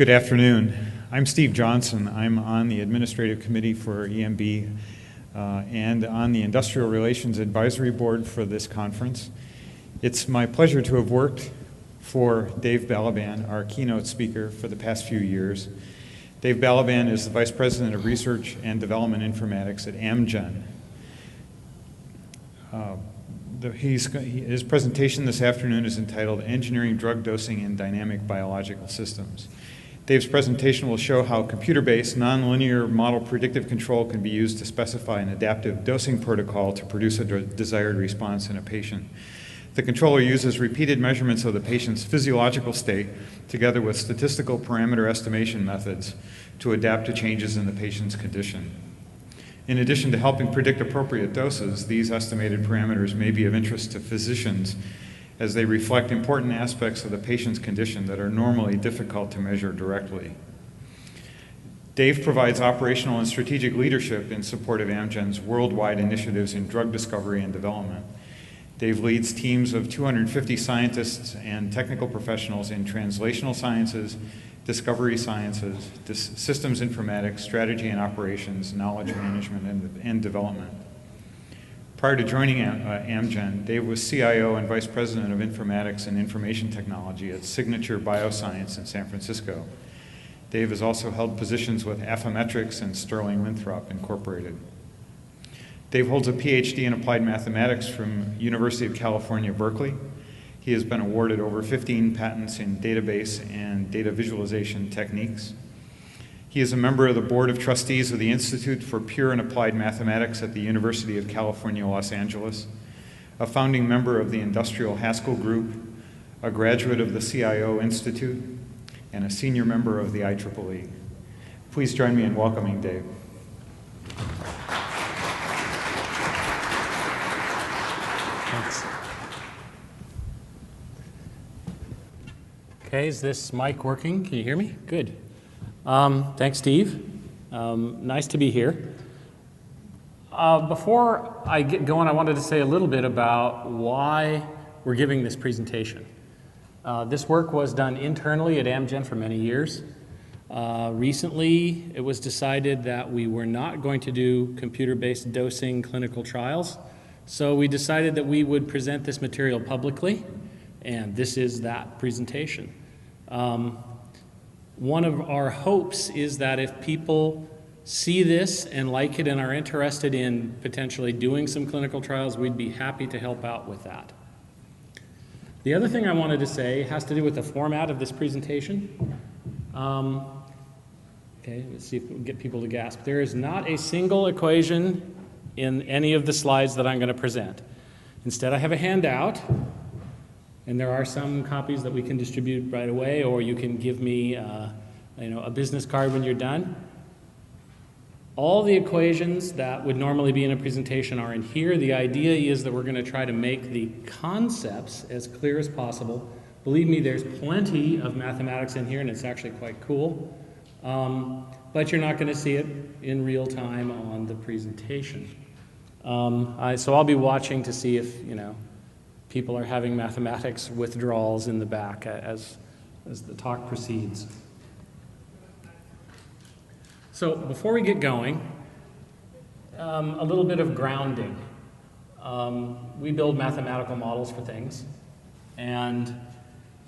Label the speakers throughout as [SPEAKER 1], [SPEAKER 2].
[SPEAKER 1] Good afternoon. I'm Steve Johnson. I'm on the Administrative Committee for EMB and on the Industrial Relations Advisory Board for this conference. It's my pleasure to have worked for Dave Balaban, our keynote speaker, for the past few years. Dave Balaban is the Vice President of Research and Development Informatics at Amgen. His presentation this afternoon is entitled Engineering Drug Dosing in Dynamic Biological Systems. Dave's presentation will show how computer-based nonlinear model predictive control can be used to specify an adaptive dosing protocol to produce a desired response in a patient. The controller uses repeated measurements of the patient's physiological state together with statistical parameter estimation methods to adapt to changes in the patient's condition. In addition to helping predict appropriate doses, these estimated parameters may be of interest to physicians as they reflect important aspects of the patient's condition that are normally difficult to measure directly. Dave provides operational and strategic leadership in support of Amgen's worldwide initiatives in drug discovery and development. Dave leads teams of 250 scientists and technical professionals in translational sciences, discovery sciences, systems informatics, strategy and operations, knowledge management, and development. Prior to joining Amgen, Dave was CIO and Vice President of Informatics and Information Technology at Signature Bioscience in San Francisco. Dave has also held positions with Affymetrix and Sterling Winthrop Incorporated. Dave holds a PhD in Applied Mathematics from University of California, Berkeley. He has been awarded over 15 patents in database and data visualization techniques. He is a member of the Board of Trustees of the Institute for Pure and Applied Mathematics at the University of California, Los Angeles, a founding member of the Industrial Haskell Group, a graduate of the CIO Institute, and a senior member of the IEEE. Please join me in welcoming Dave.
[SPEAKER 2] Thanks. Okay, is this mic working? Can you hear me? Good. Thanks, Steve. Nice to be here. Before I get going, I wanted to say a little bit about why we're giving this presentation. This work was done internally at Amgen for many years. Recently, it was decided that we were not going to do computer-based dosing clinical trials, so we decided that we would present this material publicly, and this is that presentation. One of our hopes is that if people see this and like it and are interested in potentially doing some clinical trials, we'd be happy to help out with that. The other thing I wanted to say has to do with the format of this presentation. Okay, let's see if we can get people to gasp. There is not a single equation in any of the slides that I'm going to present. Instead, I have a handout. And there are some copies that we can distribute right away, or you can give me a business card when you're done. All the equations that would normally be in a presentation are in here. The idea is that we're going to try to make the concepts as clear as possible. Believe me, there's plenty of mathematics in here, and it's actually quite cool. But you're not going to see it in real time on the presentation. So I'll be watching to see if, people are having mathematics withdrawals in the back as the talk proceeds. So before we get going, a little bit of grounding. We build mathematical models for things, and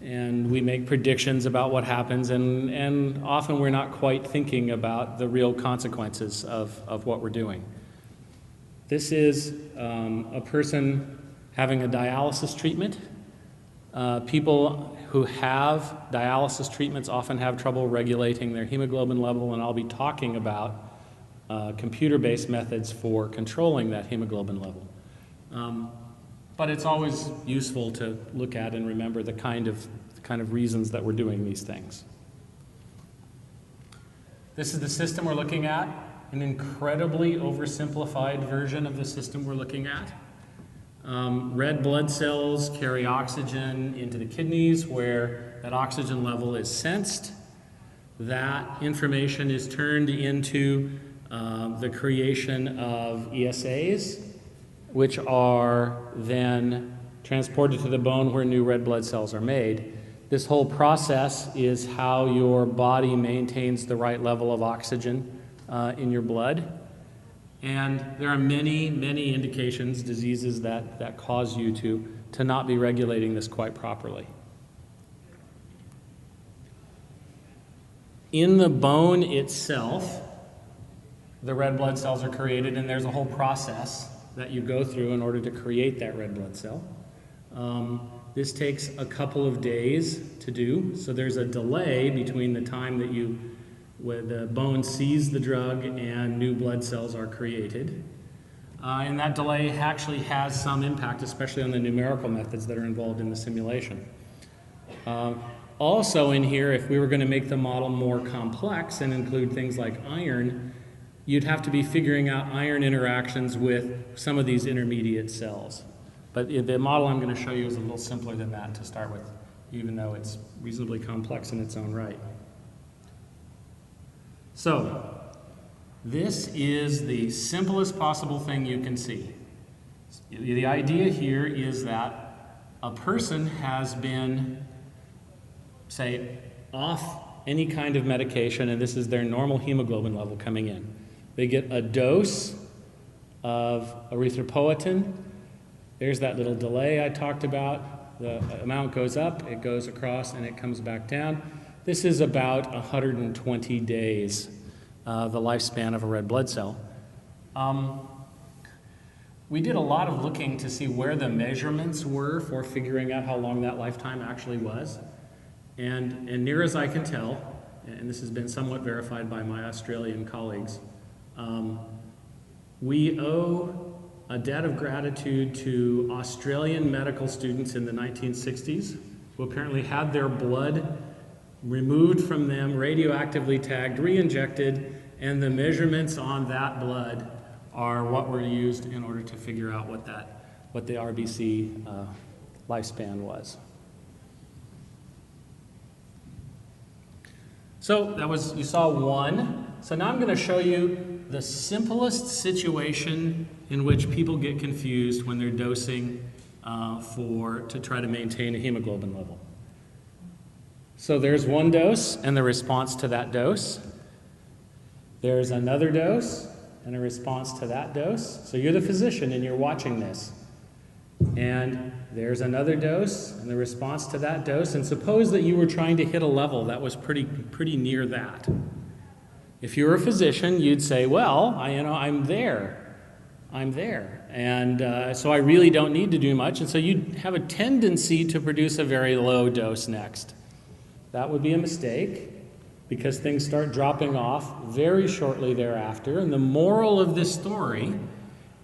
[SPEAKER 2] we make predictions about what happens, and often we're not quite thinking about the real consequences of what we're doing. This is a person having a dialysis treatment. People who have dialysis treatments often have trouble regulating their hemoglobin level, and I'll be talking about computer-based methods for controlling that hemoglobin level. But it's always useful to look at and remember the kind of reasons that we're doing these things. This is the system we're looking at, an incredibly oversimplified version of the system we're looking at. Red blood cells carry oxygen into the kidneys where that oxygen level is sensed. That information is turned into the creation of ESAs, which are then transported to the bone where new red blood cells are made. This whole process is how your body maintains the right level of oxygen in your blood. And there are many, many indications, diseases that cause you to not be regulating this quite properly. In the bone itself, the red blood cells are created, and there's a whole process that you go through in order to create that red blood cell. This takes a couple of days to do, so there's a delay between the time that where the bone sees the drug and new blood cells are created. And that delay actually has some impact, especially on the numerical methods that are involved in the simulation. Also in here, if we were going to make the model more complex and include things like iron, you'd have to be figuring out iron interactions with some of these intermediate cells. But the model I'm going to show you is a little simpler than that to start with, even though it's reasonably complex in its own right. So, this is the simplest possible thing you can see. The idea here is that a person has been, say, off any kind of medication, and this is their normal hemoglobin level coming in. They get a dose of erythropoietin. There's that little delay I talked about. The amount goes up, it goes across, and it comes back down. This is about 120 days, the lifespan of a red blood cell. We did a lot of looking to see where the measurements were for figuring out how long that lifetime actually was. And near as I can tell, and this has been somewhat verified by my Australian colleagues, we owe a debt of gratitude to Australian medical students in the 1960s who apparently had their blood removed from them, radioactively tagged, re-injected, and the measurements on that blood are what were used in order to figure out what the RBC lifespan was. So that was, you saw one. So now I'm going to show you the simplest situation in which people get confused when they're dosing to try to maintain a hemoglobin level. So there's one dose and the response to that dose. There's another dose and a response to that dose. So you're the physician and you're watching this. And there's another dose and the response to that dose. And suppose that you were trying to hit a level that was pretty near that. If you were a physician, you'd say, well, I'm there. And so I really don't need to do much. And so you'd have a tendency to produce a very low dose next. That would be a mistake because things start dropping off very shortly thereafter. And the moral of this story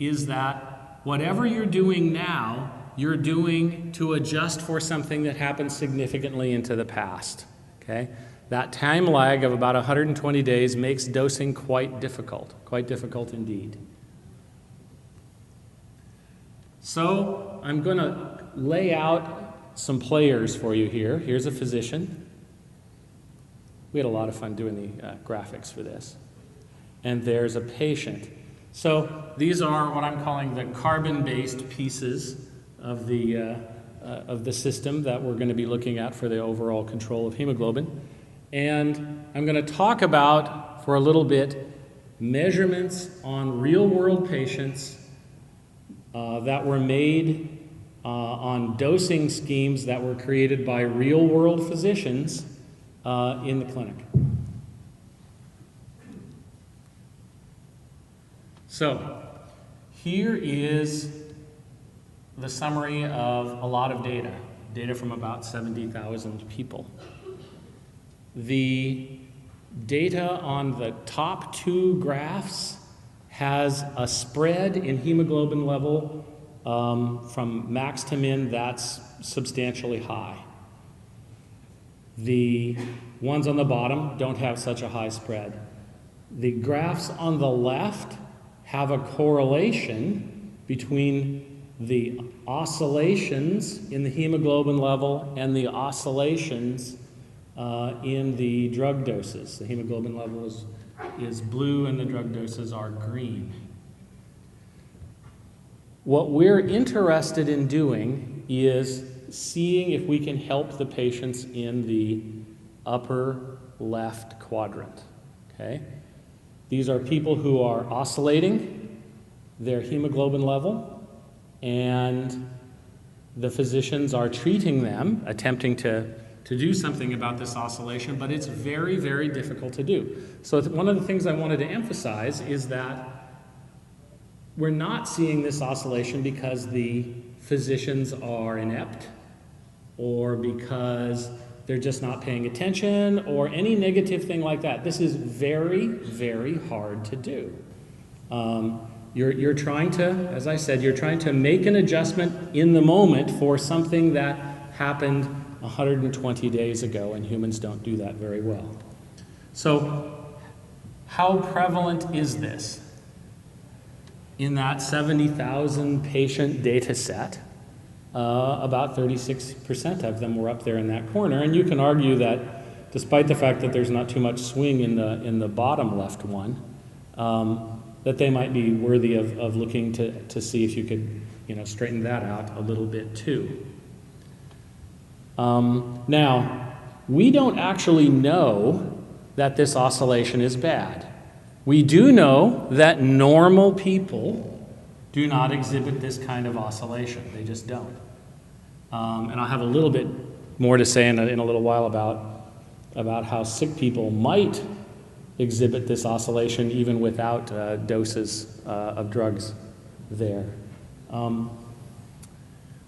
[SPEAKER 2] is that whatever you're doing now, you're doing to adjust for something that happened significantly into the past. Okay? That time lag of about 120 days makes dosing quite difficult indeed. So I'm going to lay out some players for you here. Here's a physician. We had a lot of fun doing the graphics for this. And there's a patient. So these are what I'm calling the carbon-based pieces of the system that we're going to be looking at for the overall control of hemoglobin. And I'm going to talk about, for a little bit, measurements on real-world patients that were made on dosing schemes that were created by real-world physicians in the clinic. So here is the summary of a lot of data from about 70,000 people. The data on the top two graphs has a spread in hemoglobin level from max to min that's substantially high. The ones on the bottom don't have such a high spread. The graphs on the left have a correlation between the oscillations in the hemoglobin level and the oscillations in the drug doses. The hemoglobin level is blue and the drug doses are green. What we're interested in doing is seeing if we can help the patients in the upper left quadrant, okay? These are people who are oscillating their hemoglobin level, and the physicians are treating them, attempting to do something about this oscillation, but it's very, very difficult to do. So one of the things I wanted to emphasize is that we're not seeing this oscillation because the physicians are inept or because they're just not paying attention or any negative thing like that. This is very, very hard to do. You're trying to, as I said, you're trying to make an adjustment in the moment for something that happened 120 days ago, and humans don't do that very well. So how prevalent is this? In that 70,000 patient data set, about 36% of them were up there in that corner, and you can argue that despite the fact that there's not too much swing in the bottom left one, that they might be worthy of looking to see if you could straighten that out a little bit too. Now, we don't actually know that this oscillation is bad. We do know that normal people do not exhibit this kind of oscillation. They just don't. And I'll have a little bit more to say in a little while about how sick people might exhibit this oscillation even without doses of drugs there.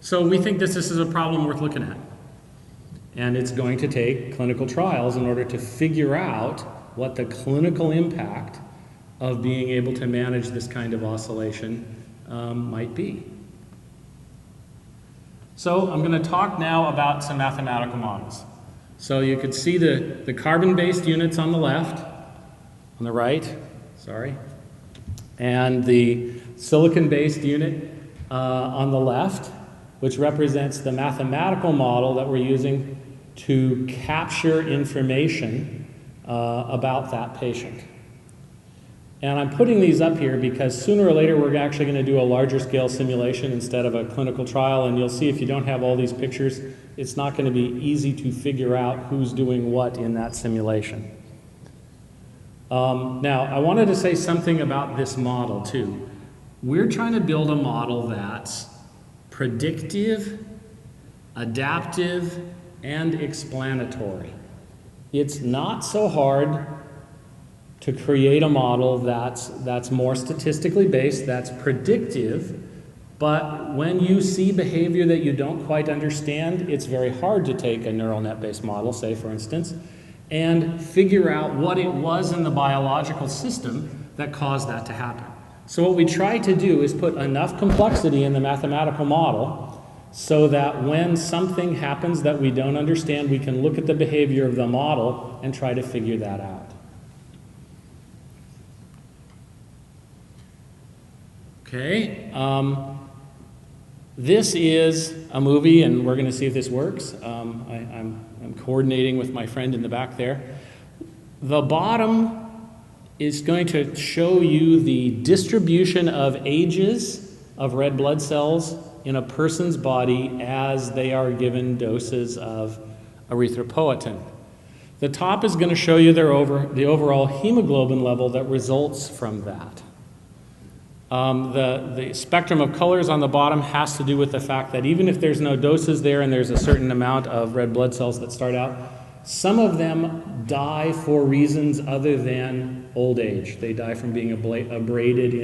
[SPEAKER 2] So we think this is a problem worth looking at. And it's going to take clinical trials in order to figure out what the clinical impact of being able to manage this kind of oscillation might be. So I'm going to talk now about some mathematical models. So you could see the carbon-based units on the left, on the right, sorry, and the silicon-based unit on the left, which represents the mathematical model that we're using to capture information about that patient. And I'm putting these up here because sooner or later we're actually going to do a larger scale simulation instead of a clinical trial, and you'll see if you don't have all these pictures, it's not going to be easy to figure out who's doing what in that simulation. Now, I wanted to say something about this model too. We're trying to build a model that's predictive, adaptive, and explanatory. It's not so hard to create a model that's more statistically based, that's predictive, but when you see behavior that you don't quite understand, it's very hard to take a neural net-based model, say for instance, and figure out what it was in the biological system that caused that to happen. So what we try to do is put enough complexity in the mathematical model so that when something happens that we don't understand, we can look at the behavior of the model and try to figure that out. Okay, this is a movie, and we're going to see if this works. I'm coordinating with my friend in the back there. The bottom is going to show you the distribution of ages of red blood cells in a person's body as they are given doses of erythropoietin. The top is going to show you the overall hemoglobin level that results from that. The spectrum of colors on the bottom has to do with the fact that even if there's no doses there and there's a certain amount of red blood cells that start out, some of them die for reasons other than old age. They die from being abraded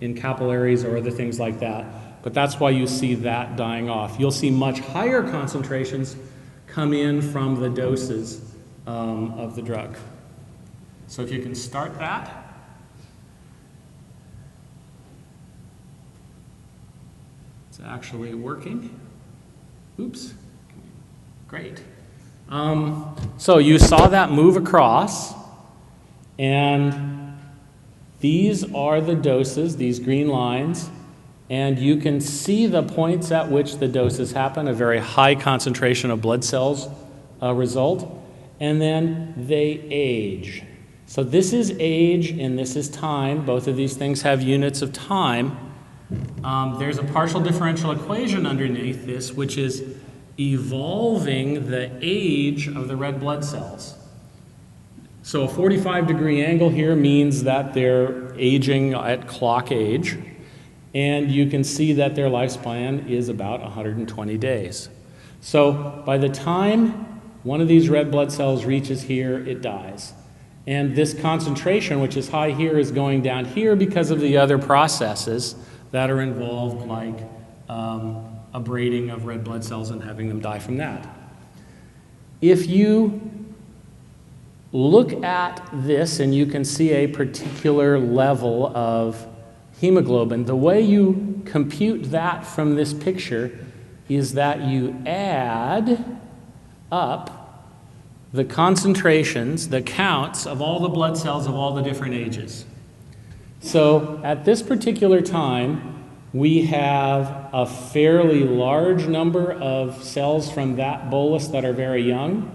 [SPEAKER 2] in capillaries or other things like that. But that's why you see that dying off. You'll see much higher concentrations come in from the doses of the drug. So if you can start that. It's actually working. Oops. Great. So you saw that move across, and these are the doses, these green lines, and you can see the points at which the doses happen, a very high concentration of blood cells result, and then they age. So this is age and this is time. Both of these things have units of time. There's a partial differential equation underneath this, which is evolving the age of the red blood cells. So a 45-degree angle here means that they're aging at clock age, and you can see that their lifespan is about 120 days. So by the time one of these red blood cells reaches here, it dies. And this concentration, which is high here, is going down here because of the other processes that are involved, like abrading of red blood cells and having them die from that. If you look at this and you can see a particular level of hemoglobin, the way you compute that from this picture is that you add up the concentrations, the counts of all the blood cells of all the different ages. So at this particular time, we have a fairly large number of cells from that bolus that are very young,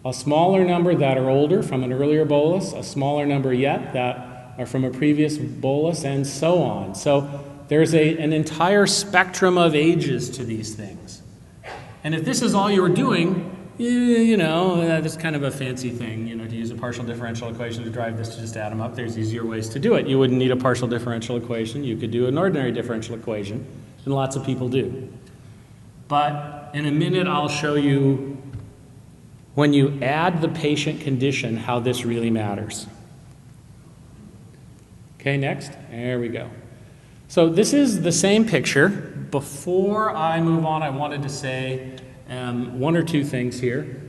[SPEAKER 2] a smaller number that are older from an earlier bolus, a smaller number yet that are from a previous bolus, and so on. So there's an entire spectrum of ages to these things. And if this is all you were doing, you know, that's kind of a fancy thing, you know, to use a partial differential equation to drive this to just add them up. There's easier ways to do it. You wouldn't need a partial differential equation. You could do an ordinary differential equation, and lots of people do. But in a minute, I'll show you, when you add the patient condition, how this really matters. Okay, next. There we go. So this is the same picture. Before I move on, I wanted to say one or two things here.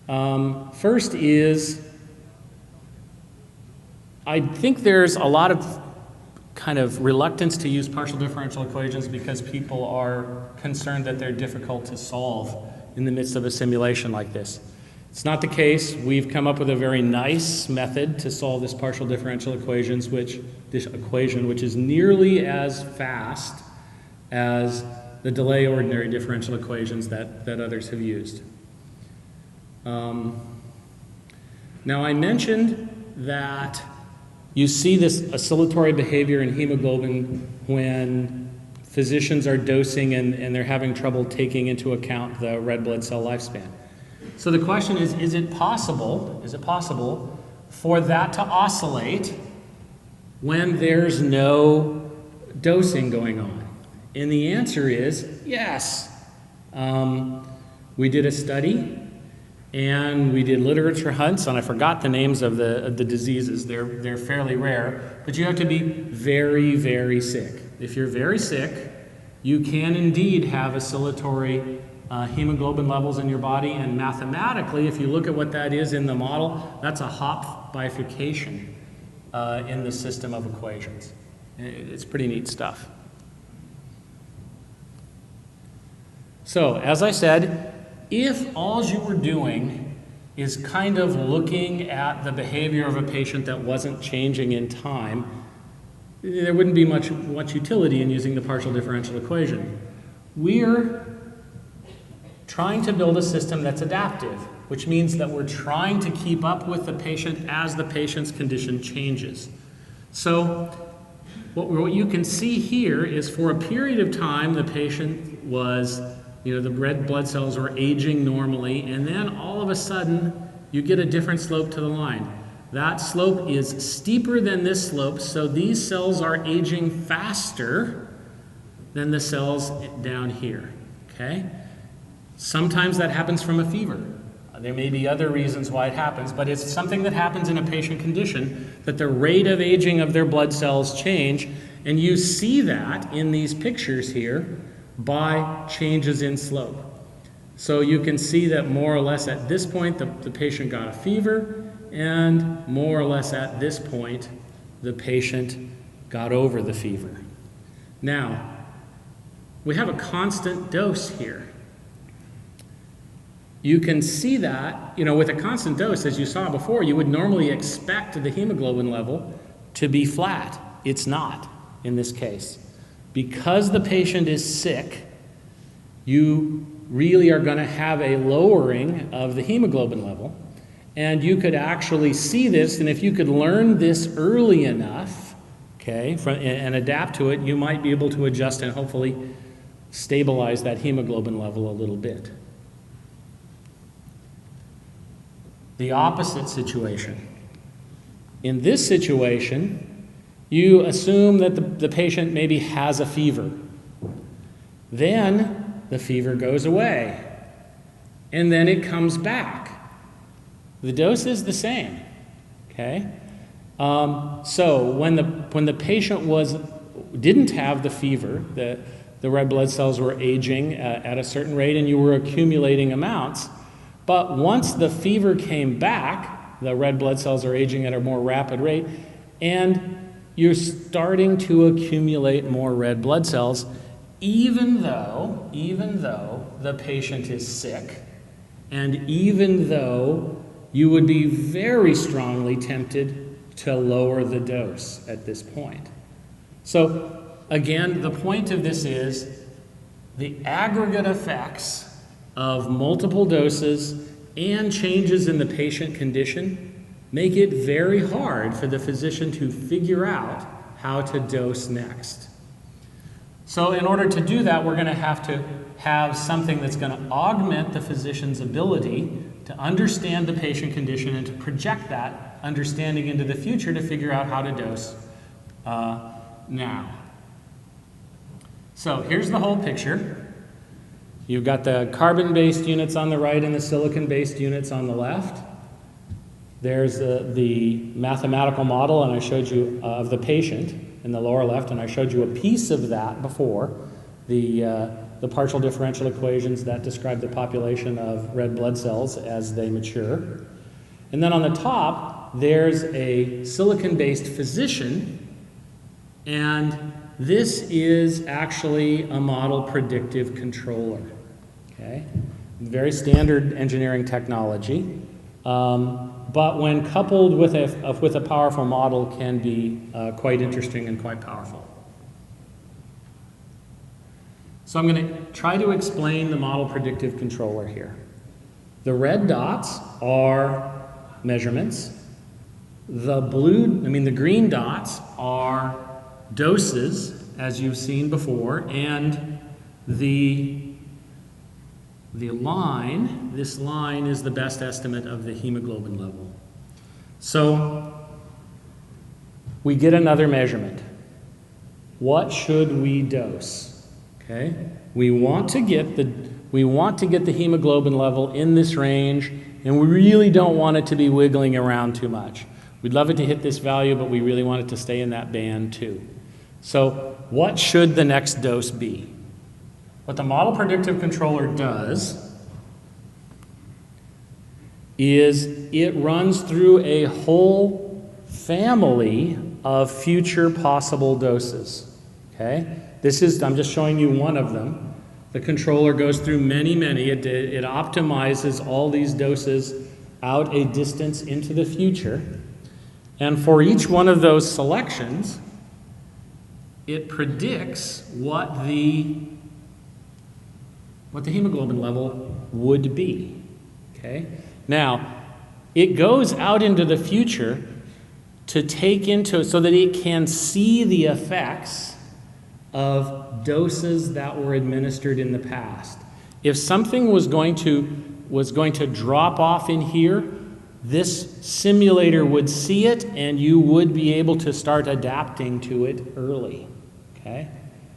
[SPEAKER 2] First is, I think there's a lot of kind of reluctance to use partial differential equations because people are concerned that they're difficult to solve in the midst of a simulation like this. It's not the case. We've come up with a very nice method to solve this partial differential equation, which is nearly as fast as the delay ordinary differential equations that others have used. Now I mentioned that you see this oscillatory behavior in hemoglobin when physicians are dosing and they're having trouble taking into account the red blood cell lifespan. So the question is it possible for that to oscillate when there's no dosing going on? And the answer is yes. We did a study and we did literature hunts, and I forgot the names of the diseases. They're fairly rare, but you have to be very, very sick. If you're very sick, you can indeed have oscillatory hemoglobin levels in your body, and mathematically, if you look at what that is in the model, that's a Hopf bifurcation in the system of equations. It's pretty neat stuff. So, as I said, if all you were doing is kind of looking at the behavior of a patient that wasn't changing in time, there wouldn't be much utility in using the partial differential equation. We're trying to build a system that's adaptive, which means that we're trying to keep up with the patient as the patient's condition changes. So what you can see here is, for a period of time, the patient was, the red blood cells were aging normally, and then all of a sudden you get a different slope to the line. That slope is steeper than this slope, so these cells are aging faster than the cells down here, okay? Sometimes that happens from a fever. There may be other reasons why it happens, but it's something that happens in a patient condition, that the rate of aging of their blood cells change, and you see that in these pictures here by changes in slope. So you can see that more or less at this point the patient got a fever, and more or less at this point the patient got over the fever. Now, we have a constant dose here. You can see that, with a constant dose, as you saw before, you would normally expect the hemoglobin level to be flat. It's not in this case. Because the patient is sick, you really are going to have a lowering of the hemoglobin level. And you could actually see this, and if you could learn this early enough, okay, and adapt to it, you might be able to adjust and hopefully stabilize that hemoglobin level a little bit. the opposite situation. In this situation, you assume that the patient maybe has a fever. Then the fever goes away, and then it comes back. The dose is the same, okay? So when the patient didn't have the fever, the red blood cells were aging at a certain rate, and you were accumulating amounts. But once the fever came back, the red blood cells are aging at a more rapid rate, and you're starting to accumulate more red blood cells, even though the patient is sick, and even though you would be very strongly tempted to lower the dose at this point. So again, the point of this is the aggregate effects of multiple doses and changes in the patient condition make it very hard for the physician to figure out how to dose next. So in order to do that, we're going to have something that's going to augment the physician's ability to understand the patient condition and to project that understanding into the future to figure out how to dose now. So here's the whole picture. You've got the carbon-based units on the right and the silicon-based units on the left. There's the mathematical model, and I showed you of the patient in the lower left, and I showed you a piece of that before, the partial differential equations that describe the population of red blood cells as they mature. And then on the top, there's a silicon-based physician, and this is actually a model predictive controller, okay? Very standard engineering technology, but when coupled with a powerful model can be quite interesting and quite powerful. So I'm going to try to explain the model predictive controller here. The red dots are measurements. The green dots are doses, as you've seen before, and this line is the best estimate of the hemoglobin level. So we get another measurement. What should we dose? Okay, we want to get the hemoglobin level in this range, and we really don't want it to be wiggling around too much. We'd love it to hit this value, but we really want it to stay in that band too. So what should the next dose be? What the model predictive controller does is it runs through a whole family of future possible doses, okay? I'm just showing you one of them. The controller goes through many. It optimizes all these doses out a distance into the future. And for each one of those selections, it predicts what the hemoglobin level would be, okay? Now, it goes out into the future so that it can see the effects of doses that were administered in the past. If something was going to drop off in here, this simulator would see it, and you would be able to start adapting to it early. Okay?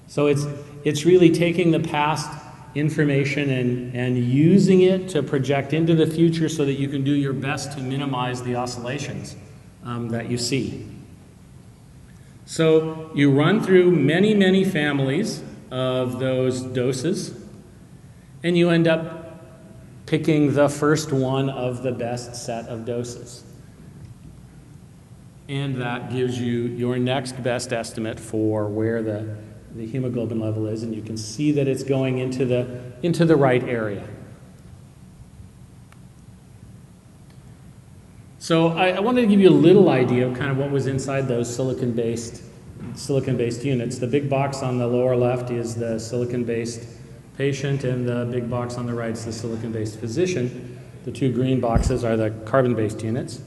[SPEAKER 2] So it's really taking the past information and using it to project into the future so that you can do your best to minimize the oscillations that you see. So you run through many families of those doses, and you end up picking the first one of the best set of doses. And that gives you your next best estimate for where the hemoglobin level is, and you can see that it's going into the right area. So I wanted to give you a little idea of kind of what was inside those silicon-based units. The big box on the lower left is the silicon-based patient, and the big box on the right is the silicon-based physician. The two green boxes are the carbon-based units.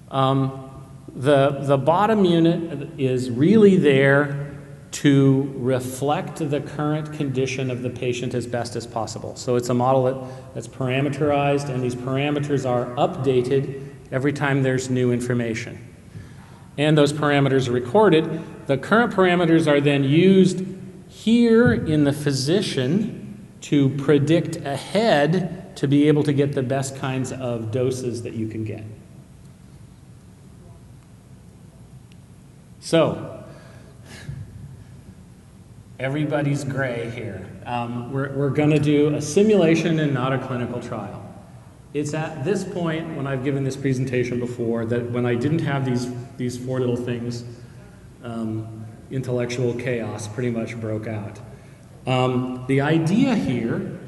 [SPEAKER 2] The bottom unit is really there to reflect the current condition of the patient as best as possible. So it's a model that's parameterized, and these parameters are updated every time there's new information. And those parameters are recorded. The current parameters are then used here in the physician to predict ahead to be able to get the best kinds of doses that you can get. So, everybody's gray here. We're going to do a simulation and not a clinical trial. It's at this point, when I've given this presentation before, that when I didn't have these four little things, intellectual chaos pretty much broke out. The idea here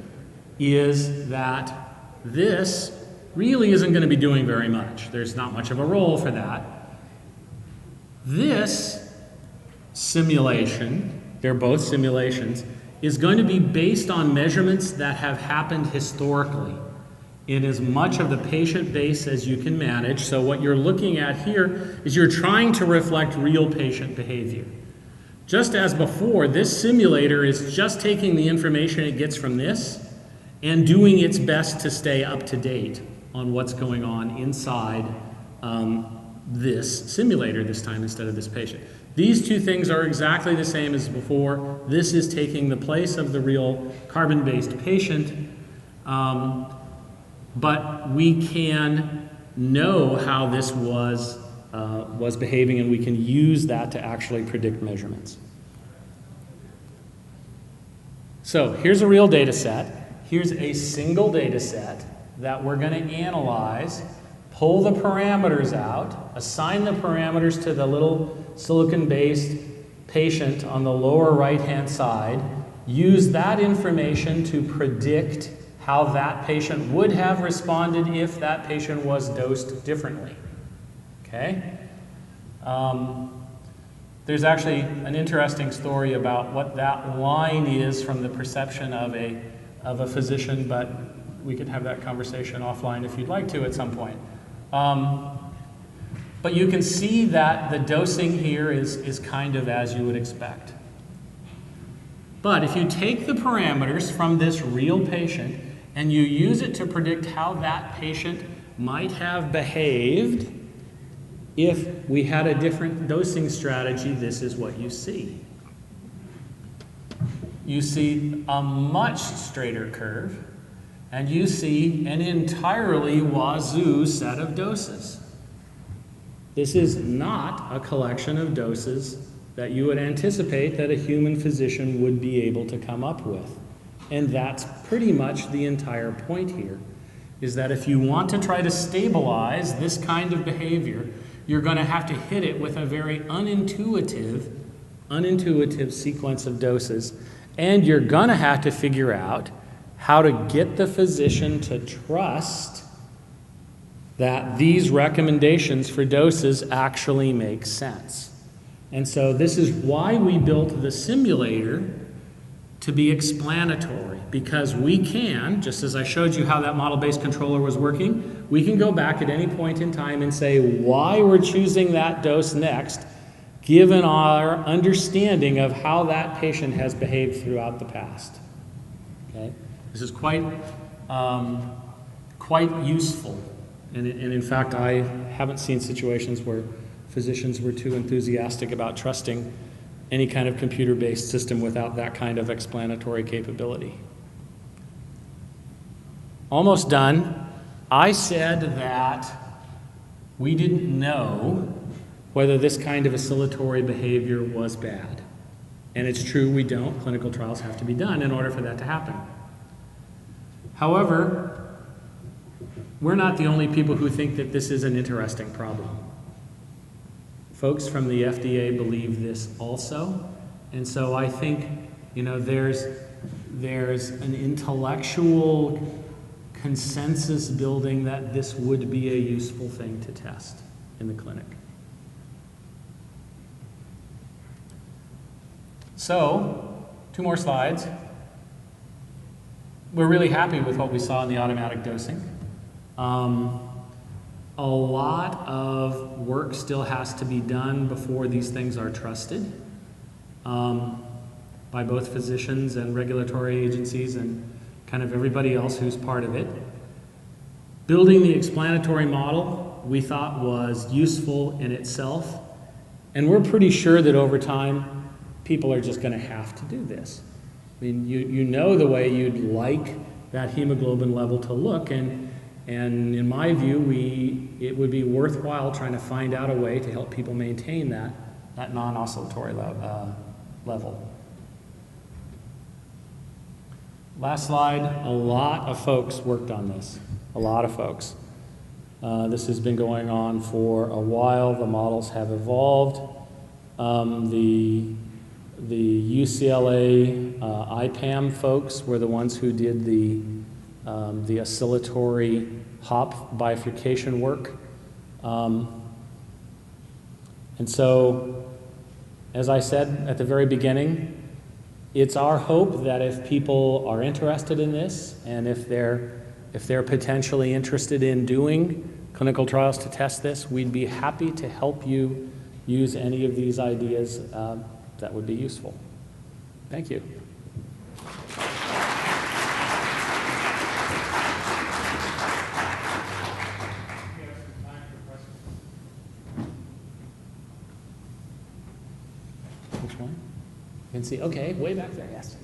[SPEAKER 2] is that this really isn't going to be doing very much. There's not much of a role for that. This simulation, they're both simulations, is going to be based on measurements that have happened historically in as much of the patient base as you can manage. So what you're looking at here is you're trying to reflect real patient behavior. Just as before, this simulator is just taking the information it gets from this and doing its best to stay up to date on what's going on inside this simulator this time instead of this patient. These two things are exactly the same as before. This is taking the place of the real carbon-based patient, but we can know how this was behaving, and we can use that to actually predict measurements. So here's a real data set. Here's a single data set that we're going to analyze, pull the parameters out, assign the parameters to the little silicon-based patient on the lower right-hand side, use that information to predict how that patient would have responded if that patient was dosed differently. Okay? There's actually an interesting story about what that line is from the perception of a physician, but we could have that conversation offline if you'd like to at some point. But you can see that the dosing here is kind of as you would expect. But if you take the parameters from this real patient and you use it to predict how that patient might have behaved if we had a different dosing strategy, this is what you see. You see a much straighter curve, and you see an entirely wazoo set of doses. This is not a collection of doses that you would anticipate that a human physician would be able to come up with. And that's pretty much the entire point here, is that if you want to try to stabilize this kind of behavior, you're going to have to hit it with a very unintuitive sequence of doses, and you're going to have to figure out how to get the physician to trust that these recommendations for doses actually make sense. And so this is why we built the simulator to be explanatory, because we can, just as I showed you how that model-based controller was working, we can go back at any point in time and say why we're choosing that dose next, given our understanding of how that patient has behaved throughout the past. Okay? This is quite useful. And in fact, I haven't seen situations where physicians were too enthusiastic about trusting any kind of computer-based system without that kind of explanatory capability. Almost done. I said that we didn't know whether this kind of oscillatory behavior was bad. And it's true, we don't. Clinical trials have to be done in order for that to happen. However, we're not the only people who think that this is an interesting problem. Folks from the FDA believe this also, and so I think, you know, there's an intellectual consensus building that this would be a useful thing to test in the clinic. So, 2 more slides. We're really happy with what we saw in the automatic dosing. A lot of work still has to be done before these things are trusted. by both physicians and regulatory agencies and kind of everybody else who's part of it. Building the explanatory model we thought was useful in itself, and we're pretty sure that over time people are just going to have to do this. I mean, you know the way you'd like that hemoglobin level to look, and in my view, it would be worthwhile trying to find out a way to help people maintain that non-oscillatory level. Last slide, a lot of folks worked on this, a lot of folks. This has been going on for a while. The models have evolved. The UCLA IPAM folks were the ones who did the oscillatory hop bifurcation work. And so, as I said at the very beginning, it's our hope that if people are interested in this, and if they're potentially interested in doing clinical trials to test this, we'd be happy to help you use any of these ideas that would be useful. Thank you. Which one? You can see, okay, way back there, yes.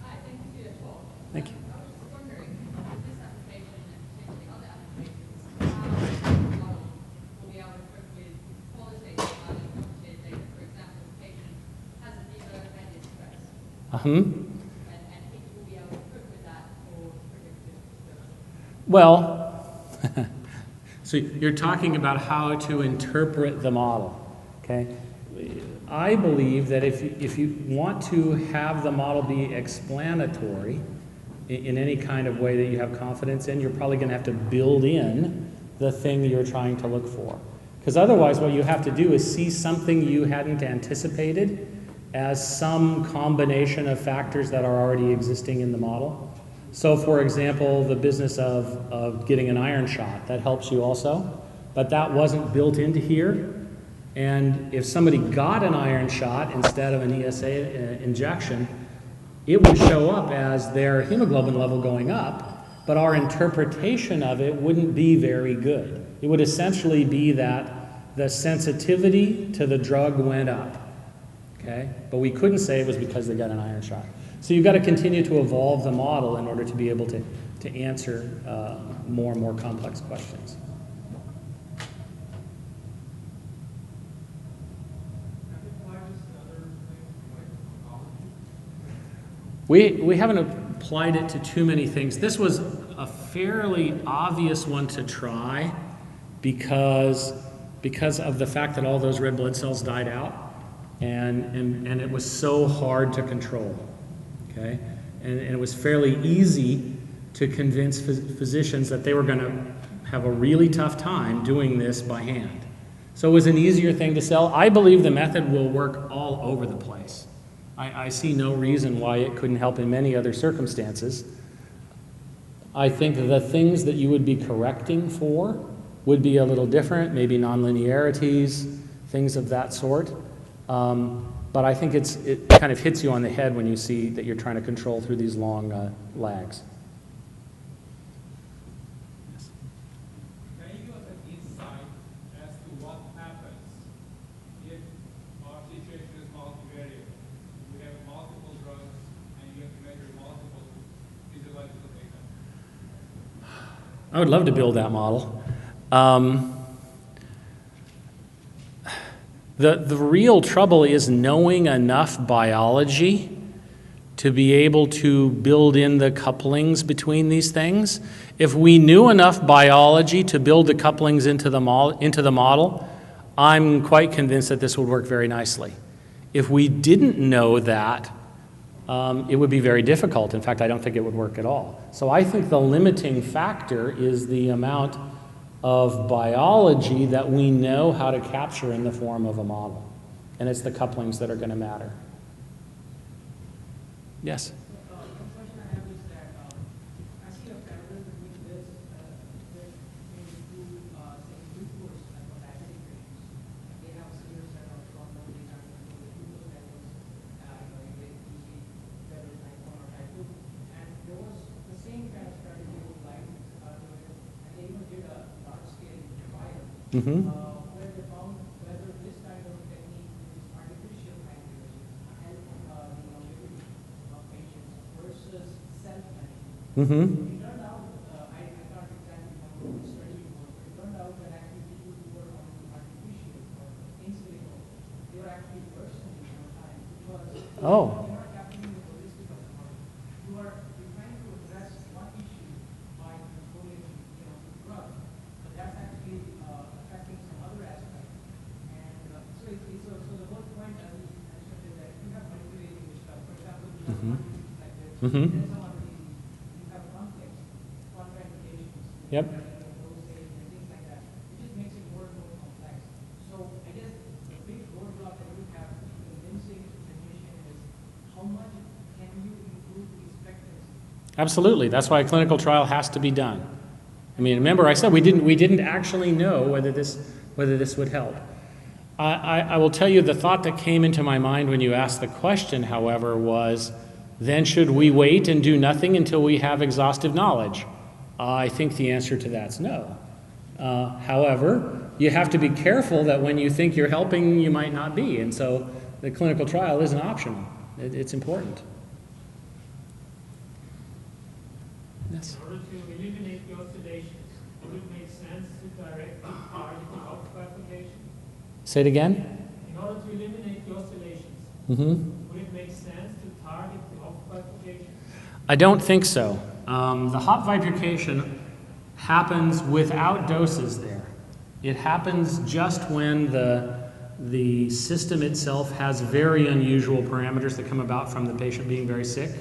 [SPEAKER 3] Hi, thank you for your talk.
[SPEAKER 2] Thank you.
[SPEAKER 3] I was just wondering, with this application and potentially other applications, how the model will be able to cope with qualitative and quantitative data. For example, the patient has a decelerated stress, and people will be able to cope with that for predictive purposes.
[SPEAKER 2] Well, so you're talking about how to interpret the model, okay? I believe that if you want to have the model be explanatory in any kind of way that you have confidence in, you're probably going to have to build in the thing you're trying to look for. Because otherwise what you have to do is see something you hadn't anticipated as some combination of factors that are already existing in the model. So for example, the business of getting an iron shot, that helps you also, but that wasn't built into here. And if somebody got an iron shot instead of an ESA injection, it would show up as their hemoglobin level going up, but our interpretation of it wouldn't be very good. It would essentially be that the sensitivity to the drug went up, okay? But we couldn't say it was because they got an iron shot. So you've got to continue to evolve the model in order to be able to answer more and more complex questions. We haven't applied it to too many things. This was a fairly obvious one to try because of the fact that all those red blood cells died out, and it was so hard to control, okay? And it was fairly easy to convince physicians that they were going to have a really tough time doing this by hand. So it was an easier thing to sell. I believe the method will work all over the place. I see no reason why it couldn't help in many other circumstances. I think the things that you would be correcting for would be a little different, maybe nonlinearities, things of that sort. But I think it kind of hits you on the head when you see that you're trying to control through these long lags.
[SPEAKER 4] Can you give us an insight as to what happens if our situation is multivariate? We have multiple drugs and you have to measure multiple physiological data.
[SPEAKER 2] I would love to build that model. The real trouble is knowing enough biology to be able to build in the couplings between these things. If we knew enough biology to build the couplings into the model, I'm quite convinced that this would work very nicely. If we didn't know that, it would be very difficult. In fact, I don't think it would work at all. So I think the limiting factor is the amount of biology that we know how to capture in the form of a model. And it's the couplings that are going to matter. Yes?
[SPEAKER 5] The question I have is that I see a parallel between this with two glucose diabetic patients. They have a similar set of short-term data for the glucose levels where they found whether this kind of technique, which is artificial manipulation, help the longevity of patients versus self-management. It turned out, I can't exactly remember the study it was, but it turned out that actually people who were on the artificial or in silico, they were actually worsening over time because
[SPEAKER 2] Oh.
[SPEAKER 5] you're not capturing the holistic approach. You're trying to address one issue by controlling, the drug, but that's actually affecting some other aspect. And so the whole point, as you mentioned, is that you have manipulating the stuff. For example, you have one disease like this, and then some other disease. You have conflicts, contraindications,
[SPEAKER 2] Yep.
[SPEAKER 5] dosage, and things like that. It just makes it more and more complex. So I guess the big roadblock that we have to convincing the clinician is how much can you improve the expectancy?
[SPEAKER 2] Absolutely. That's why a clinical trial has to be done. I mean, remember I said we didn't actually know whether this would help. I will tell you the thought that came into my mind when you asked the question, however, was then should we wait and do nothing until we have exhaustive knowledge? I think the answer to that's no. However, you have to be careful that when you think you're helping, you might not be. And so the clinical trial isn't optional. It's important. Yes.
[SPEAKER 6] In order to eliminate the oscillations, would it make sense to directly target the occupied application?
[SPEAKER 2] Say it again.
[SPEAKER 6] In order to eliminate the oscillations, would it make sense to target the occupied application?
[SPEAKER 2] I don't think so. The hop vitrification happens without doses there. It happens just when the system itself has very unusual parameters that come about from the patient being very sick.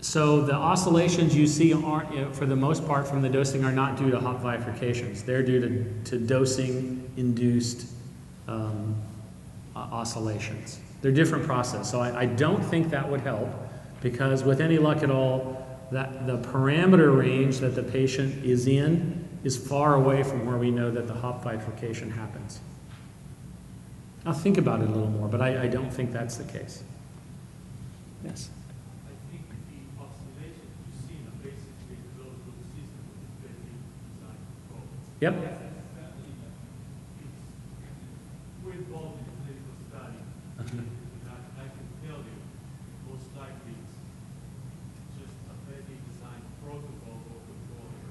[SPEAKER 2] So the oscillations you see aren't, for the most part from the dosing, are not due to hop bifurcations. They're due to dosing-induced oscillations. They're different process. So I don't think that would help because with any luck at all, that the parameter range that the patient is in is far away from where we know that the hop bifurcation happens. I'll think about it a little more, but I don't think that's the case. Yes?
[SPEAKER 6] I think the oscillations you see are basically close to the system that is very designed for.
[SPEAKER 2] Yep.
[SPEAKER 6] We're involved in a clinical study. I can tell you, most likely it's just a very designed protocol for controlling.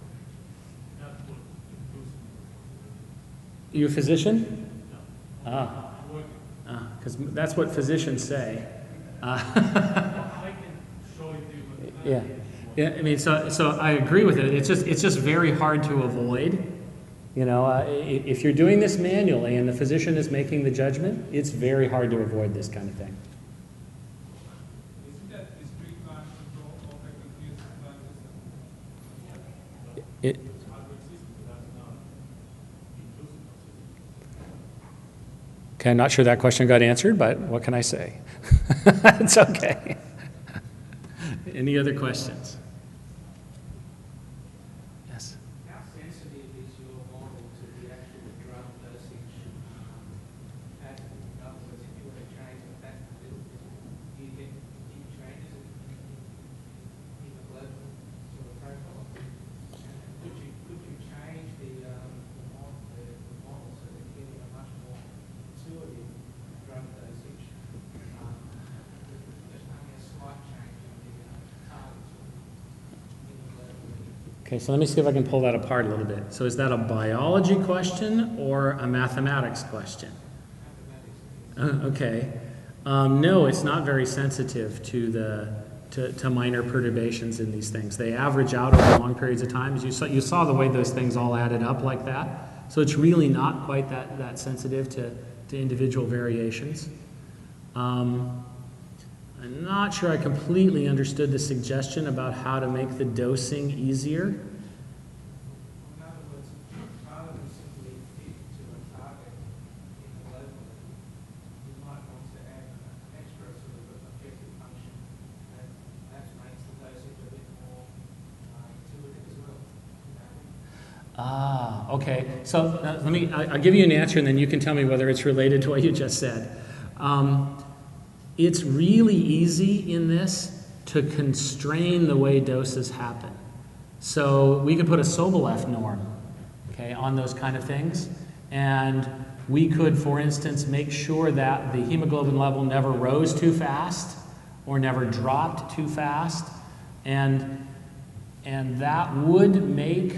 [SPEAKER 6] That's what includes.
[SPEAKER 2] You a physician?
[SPEAKER 6] No.
[SPEAKER 2] Ah.
[SPEAKER 6] I'm working.
[SPEAKER 2] Because that's what physicians say.
[SPEAKER 6] I can show it to you.
[SPEAKER 2] Yeah. Yeah, I mean, so I agree with it. It's just very hard to avoid. You know, if you're doing this manually and the physician is making the judgment, it's very hard to avoid this kind of thing.
[SPEAKER 4] Isn't that discrete time control of a continuous time system?
[SPEAKER 2] It,
[SPEAKER 6] It's hardware system, but that's not inclusive system.
[SPEAKER 2] okay, I'm not sure that question got answered, but what can I say? It's okay. Any other questions? Yes.
[SPEAKER 5] How sensitive is your model to the actual drug dosage pattern? In other words, if you were to change the pattern a little bit, do you get deep changes in the blood sort of profile? And could you change the model so that you're getting a much more intuitive drug dosage? Just only a slight change in the targets in the blood.
[SPEAKER 2] Okay, so let me see if I can pull that apart a little bit. So is that a biology question or a mathematics question? Okay. No, it's not very sensitive to minor perturbations in these things. They average out over long periods of time. As you saw the way those things all added up like that. So it's really not quite that sensitive to individual variations. I'm not sure I completely understood the suggestion about how to make the dosing easier.
[SPEAKER 5] In other words, rather than simply fit to a target in the blood, you might want to add an extra sort of objective function that perhaps makes the dosage a bit more intuitive as well.
[SPEAKER 2] Ah, okay. So I'll give you an answer and then you can tell me whether it's related to what you just said. It's really easy in this to constrain the way doses happen. So we could put a Sobolev norm okay, on those kind of things. And we could, for instance, make sure that the hemoglobin level never rose too fast or never dropped too fast. And that would make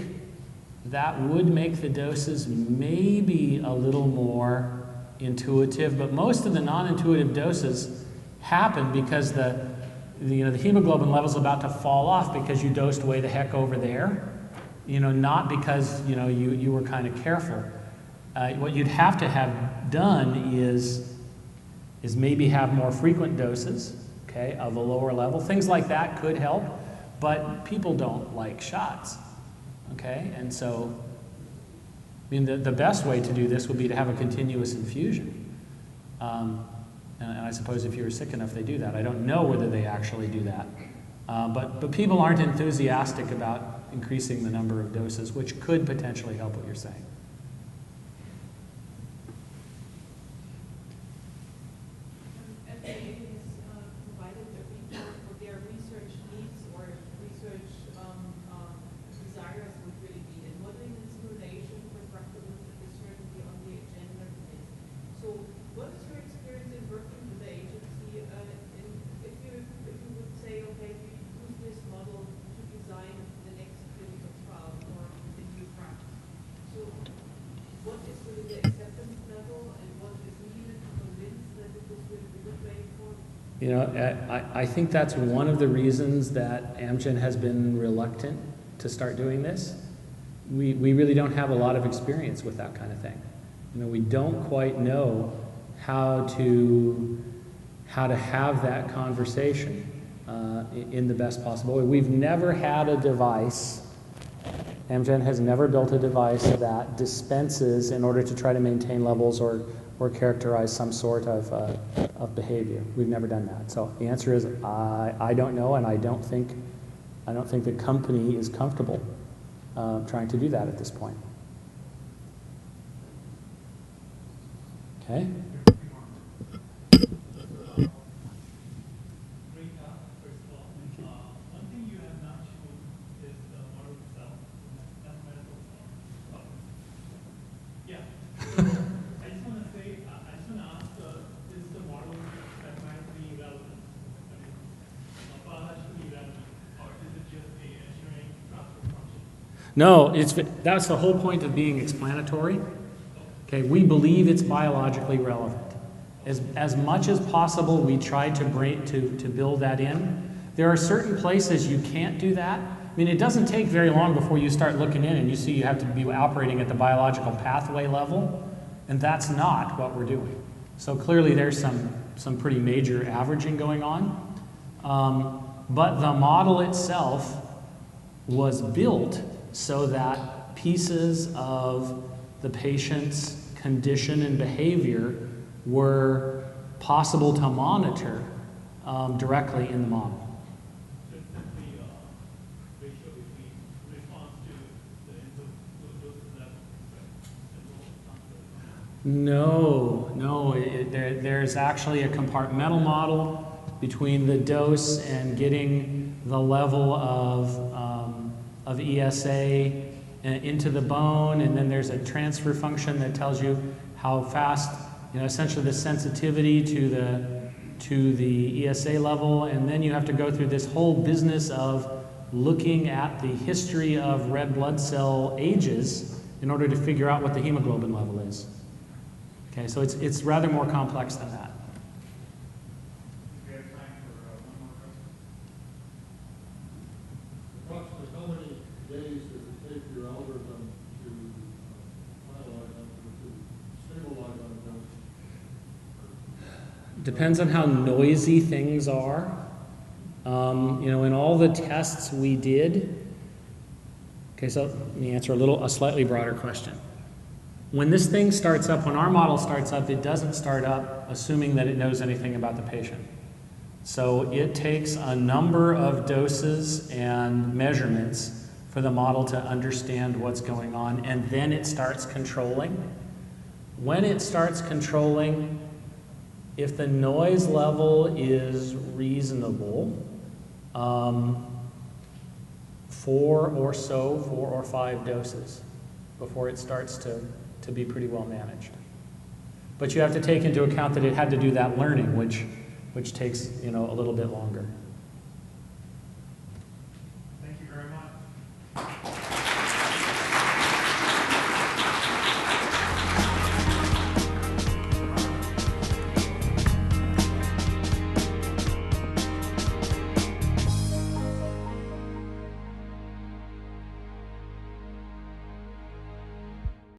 [SPEAKER 2] the doses maybe a little more intuitive, but most of the non-intuitive doses happen because the hemoglobin level is about to fall off because you dosed way the heck over there, not because you were kind of careful. What you'd have to have done is maybe have more frequent doses, okay, of a lower level. Things like that could help, but people don't like shots, okay? And so, the best way to do this would be to have a continuous infusion. And I suppose if you're sick enough, they do that. I don't know whether they actually do that. But people aren't enthusiastic about increasing the number of doses, which could potentially help what you're saying. I think that's one of the reasons that Amgen has been reluctant to start doing this. We really don't have a lot of experience with that kind of thing. We don't quite know how to have that conversation in the best possible way. We've never had a device, Amgen has never built a device that dispenses in order to try to maintain levels or characterize some sort of behavior. We've never done that. So the answer is I don't know, and I don't think the company is comfortable trying to do that at this point. Okay. No, that's the whole point of being explanatory. Okay, we believe it's biologically relevant. As much as possible, we try to build that in. There are certain places you can't do that. I mean, it doesn't take very long before you start looking in and you see you have to be operating at the biological pathway level, and that's not what we're doing. So clearly there's some pretty major averaging going on. But the model itself was built so that pieces of the patient's condition and behavior were possible to monitor directly in the model. No, there's actually a compartmental model between the dose and getting the level of ESA into the bone, and then there's a transfer function that tells you how fast, essentially the sensitivity to the ESA level, and then you have to go through this whole business of looking at the history of red blood cell ages in order to figure out what the hemoglobin level is. Okay, so it's rather more complex than that.
[SPEAKER 4] We have time for one more question.
[SPEAKER 7] Approximately how many days does it take your algorithm to finalize to stabilize on a dose?
[SPEAKER 2] Depends on how noisy things are. In all the tests we did. Okay, so let me answer a slightly broader question. When this thing starts up, when our model starts up, it doesn't start up assuming that it knows anything about the patient. So it takes a number of doses and measurements for the model to understand what's going on, and then it starts controlling. When it starts controlling, if the noise level is reasonable, 4 or 5 doses. before it starts to be pretty well managed. But you have to take into account that it had to do that learning, which takes, a little bit longer.